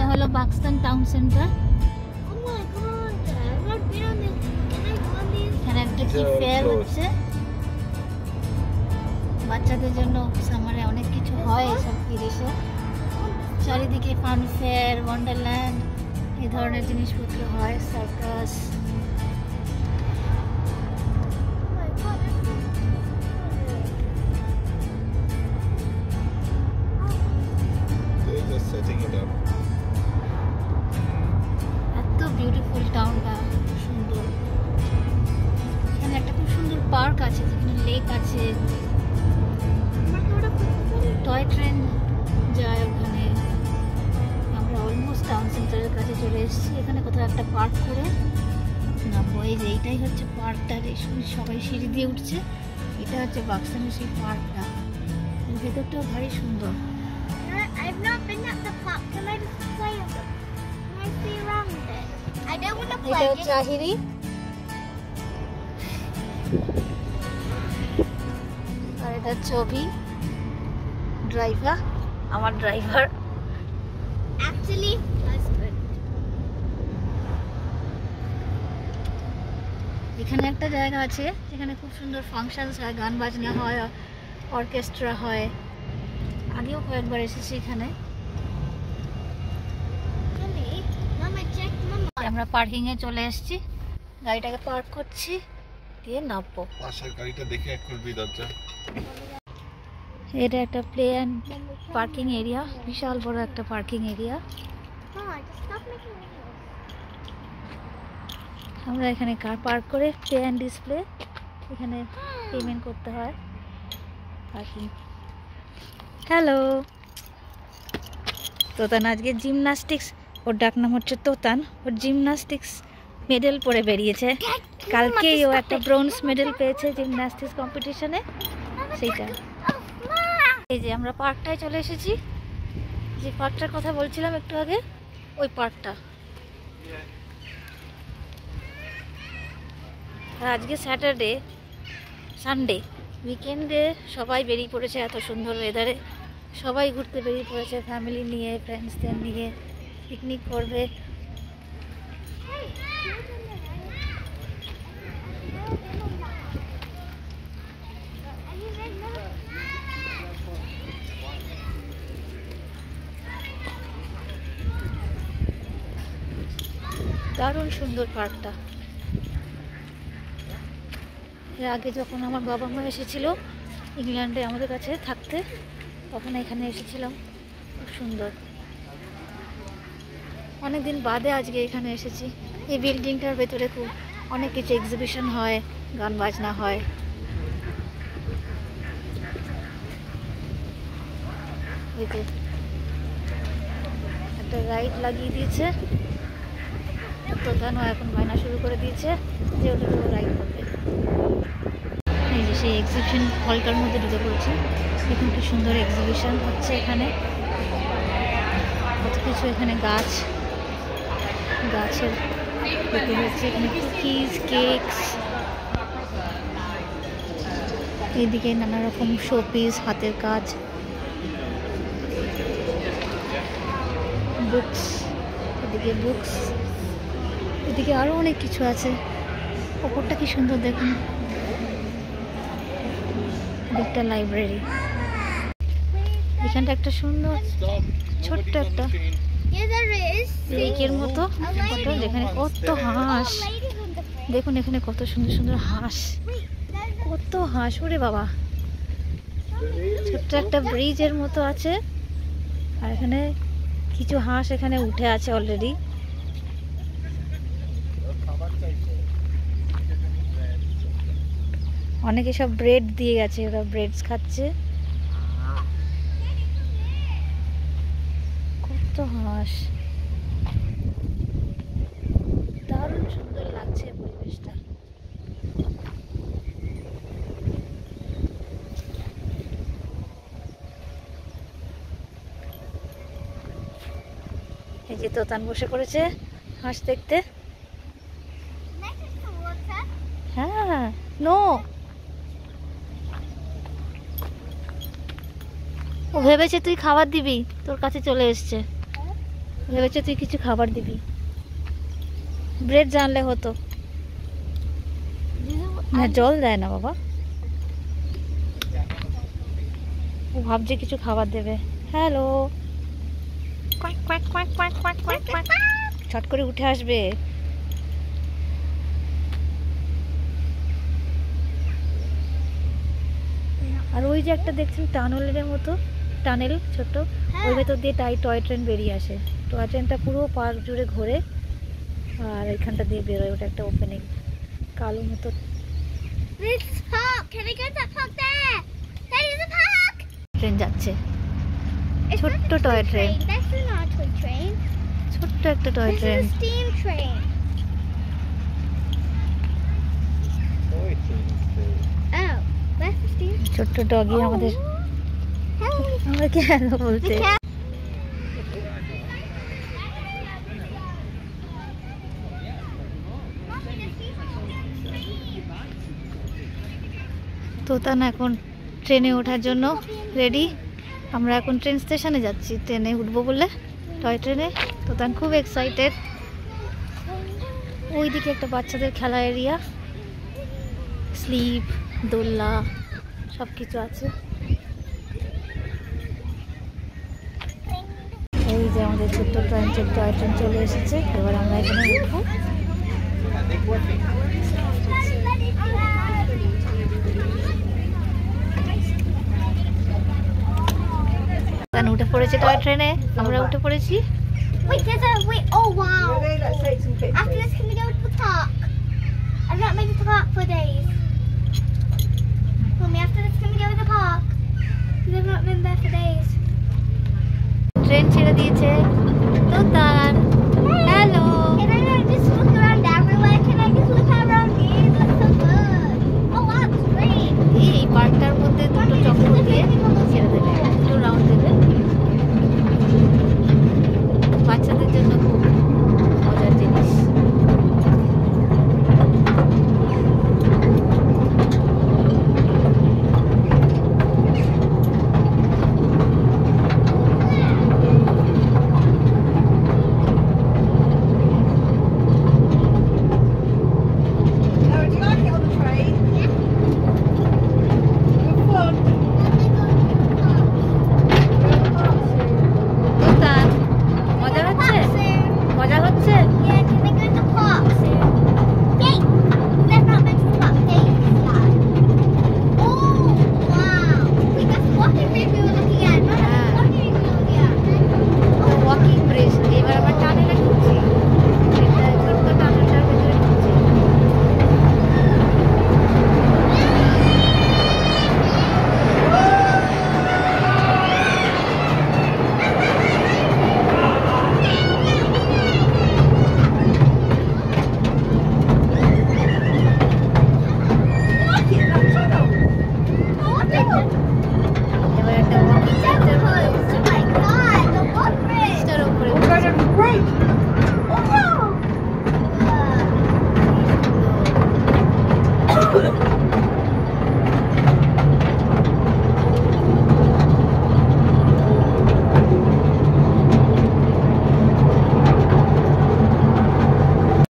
হলো বাক্সটন town centre. এখানে একটা কি ফেয়ার হচ্ছে, বাচ্চাদের জন্য সামারে অনেক কিছু হয় এসব বিদেশে। চারিদিকে ফান ফেয়ার, ওয়ান্ডারল্যান্ড এই ধরনের জিনিসপত্র হয়, সার্কাস। এত বিউটিফুল টাউনটা, সুন্দর। এখানে একটা খুব সুন্দর পার্ক আছে, যেখানে লেক আছে, টয় ট্রেন যায় ওখানে। আমরা অলমোস্ট টাউন সেন্টারের কাছে চলে এসেছি। এখানে কোথাও একটা পার্ক করে নামবো। এই যে এইটাই হচ্ছে পার্কটা, সবাই সিঁড়ি দিয়ে উঠছে। এটা হচ্ছে বাক্সটনের সেই পার্কটা। ভেতরটাও ভারী সুন্দর। I've not been at the park. Can I just play with them? Can I see around it? I don't want to play. এটা হচ্ছে আহিরি। আর এটা ছবি ড্রাইভার, আমার ড্রাইভার। Actually, husband. এখানে একটা জায়গা আছে যেখানে খুব সুন্দর ফাংশনস হয়, গান বাজনা হয়, অর্কেস্ট্রা হয়। আগেও কয়েকবার এসেছি এখানে। Mama, check Mama. আমরা পার্কিং এ চলে এসেছি, গাড়িটাকে পার্ক করছি, দিয়ে নামবো। পাশের গাড়িটা দেখে খুলবি দরজা। এটা একটা প্লে অ্যান্ড পার্কিং এরিয়া, বিশাল বড় একটা parking area. Mama, just stop making videos. আমরা এখানে কার পার্ক করে পে অ্যান্ড ডিসপ্লে, এখানে পেমেন্ট করতে হয়। পার্কিং। হ্যালো তোতান আজকে জিমনাস্টিক্স, ওর ডাক নাম হচ্ছে তোতান। ওর জিমনাস্টিক্স মেডেল পরে বেরিয়েছে। কালকেই ও একটা ব্রোঞ্জ মেডেল পেয়েছে জিমনাস্টিক্স কম্পিটিশনে, সেইটা। এই যে আমরা পার্কটায় চলে এসেছি, যে পার্কটার কথা বলছিলাম একটু আগে, ওই পার্কটা। আর আজকে স্যাটারডে, সানডে, উইকেন্ডে সবাই বেরিয়ে পড়েছে। এত সুন্দর ওয়েদারে সবাই ঘুরতে বেরিয়ে পড়েছে, ফ্যামিলি নিয়ে, ফ্রেন্ডসদের নিয়ে পিকনিক করবে। দারুণ সুন্দর পার্কটা। এর আগে যখন আমার বাবা মা এসেছিল ইংল্যান্ডে আমাদের কাছে থাকতে, তখন এখানে এসেছিলাম। খুব সুন্দর। অনেকদিন বাদে আজকে এখানে এসেছি। এই বিল্ডিংটার ভেতরে খুব অনেক কিছু এক্সিবিশন হয়, গান বাজনা হয়। এই যে একটা রাইড লাগিয়ে দিয়েছে, তোতানও এখন বায়না শুরু করে দিয়েছে যে ওটা রাইড করবে। এই যে সেই এক্সিবিশন হলটার মধ্যে ঢুকে পড়েছে। দেখুন কি সুন্দর এক্সিবিশন হচ্ছে এখানে, কত কিছু। এখানে গাছ, গাছের দেখতে হচ্ছে এখানে কুকিজ, কেকস, এইদিকে নানা রকম শোপিস, হাতের কাজ, বুকস, এদিকে বুকস, এদিকে আরো অনেক কিছু আছে। ওপরটা কি সুন্দর দেখুন, একটা লাইব্রেরি। এখানটা একটা সুন্দর ছোট্ট একটা লেকের মতো, যেখানে কত হাঁস। দেখুন এখানে কত সুন্দর সুন্দর হাঁস, কত হাঁস। ওরে বাবা, ছোট্ট একটা ব্রিজের মতো আছে, আর এখানে কিছু হাঁস এখানে উঠে আছে অলরেডি। অনেকে সব ব্রেড দিয়ে গেছে, ওরা ব্রেডস খাচ্ছে। কত হাঁস, দারুণ সুন্দর লাগছে পরিবেশটা। এই যে তোতান বসে পড়েছে হাঁস দেখতে। হ্যাঁ, নো, ও ভেবেছে তুই খাবার দিবি, তোর কাছে চলে এসছে। ভেবেছে তুই কিছু খাবার দিবি। ব্রেড জানলে হতো না, জল দেয় না বাবা। ও ভাবছে কিছু খাবার দেবে। হ্যালো, ছট করে উঠে আসবে। আর ওই যে একটা দেখছেন টানেলের মতো, টানেল ছোট, ওই ভেতর দিয়ে টয় ট্রেন বেরিয়ে আসে। টয় ট্রেনটা পুরো পার্ক জুড়ে ঘোরে আর এখানটা দিয়ে বেরোয়। ওটা একটা ওপেনিং, কালো মতো। This park. Can I go to that park there? That is a park. Train যাচ্ছে, It's ছোট্ট not a toy toy train. That's not a toy train. ছোট্ট একটা toy This train. is a steam train. Oh, where's the steam? ছোট্ট doggy আমাদের, Hello. আমাকে hello বলছে। তোতান এখন ট্রেনে ওঠার জন্য রেডি। আমরা এখন ট্রেন স্টেশনে যাচ্ছি, ট্রেনে উঠবো বলে, টয় ট্রেনে। তোতান খুব এক্সাইটেড। ওইদিকে একটা বাচ্চাদের খেলা এরিয়া, স্লিপ, দোলনা সব কিছু আছে। এই যে আমাদের ছোট্ট টয় ট্রেন চলে এসেছে। এবার আমরা এখানে উঠবো। উঠে পড়েছে টয় ট্রেনে, আমরা উঠে পড়েছি। Wait, wait, oh wow. After this, can we go to the park? I've not been to the park for days. Mommy, after this, can we go to the park? Because I've not been there for days. Train ছেড়ে দিয়েছে। তোতান hello. Can I just look around everywhere? Can I just look around here? That's so good. Oh wow, it's great. এই পার্কটার মধ্যে দুটো চক্র দিয়ে ছেড়ে দেবে, দুটো রাউন্ড দেবে। বাচ্চাদের জন্য খুব মজার জিনিস। তোতান মজা হচ্ছে, মজা হচ্ছে। Yeah, can I go to the park soon? Yay! I've not been to the park days. Oh wow! Wait, that's the walking route we were looking at. No, that's the walking route we were looking at. Walking bridge. এবার আবার টানেলে ঢুকছি, এটা ছোট্ট টানেলটার ভেতরে ঢুকছি। এবার একটা walking ব্রিজের মধ্যে উঠছি। Oh my god, the walk bridge! ব্রিজটার উপরে উঠছি। Oh!